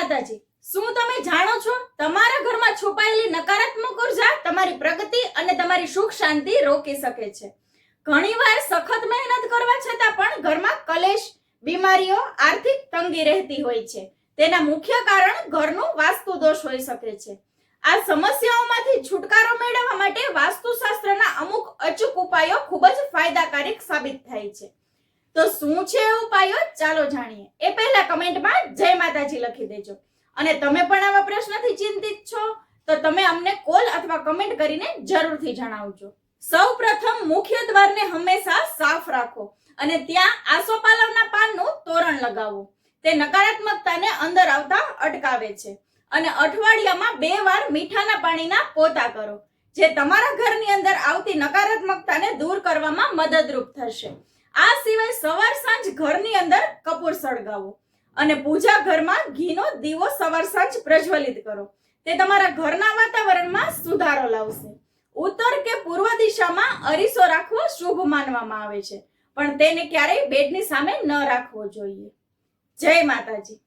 માતાજી, શું તમે જાણો છો તમારા ઘરમાં છુપાયેલી નકારાત્મક ઉર્જા તમારી પ્રગતિ અને તમારી સુખ શાંતિ રોકી શકે છે? ઘણીવાર સખત મહેનત કરવા છતાં પણ ઘરમાં કલેશ, બીમારીઓ, આર્થિક તંગી રહેતી હોય છે. તેના મુખ્ય કારણ ઘરનું વાસ્તુ દોષ હોઈ શકે છે. આ સમસ્યાઓમાંથી છુટકારો મેળવવા માટે વાસ્તુશાસ્ત્રના અમુક અચૂક ઉપાયો ખૂબ જ ફાયદાકારક સાબિત થાય છે. તો શું છે એ ઉપાયો, ચાલો જાણીએ. એ પહેલા કમેન્ટમાં જય માતાજી લખી દેજો. અને તમે પણ આવા પ્રશ્નથી ચિંતિત છો તો તમે અમને કોલ અથવા કમેન્ટ કરીને જરૂરથી જણાવજો. સૌપ્રથમ મુખ્ય દ્વારને હંમેશા સાફ રાખો અને ત્યાં આસોપાલવના પાનનું તોરણ લગાવો. તે નકારાત્મકતાને અંદર આવતા અટકાવે છે. અને અઠવાડિયામાં 2 વાર મીઠાના પાણીના પોતા કરો, જે તમારા ઘરની અંદર આવતી નકારાત્મકતાને દૂર કરવામાં મદદરૂપ થશે. આ સિવાય સવાર સાંજ ઘરની અંદર કપૂર સળગાવો અને પૂજા ઘરમાં ઘીનો દીવો સવાર સાંજ પ્રજ્વલિત કરો. તે તમારા ઘરના વાતાવરણમાં સુધારો લાવશે. ઉત્તર કે પૂર્વ દિશામાં અરીસો રાખવો શુભ માનવામાં આવે છે, પણ તેને ક્યારેય બેડની સામે ન રાખવો જોઈએ. જય માતાજી.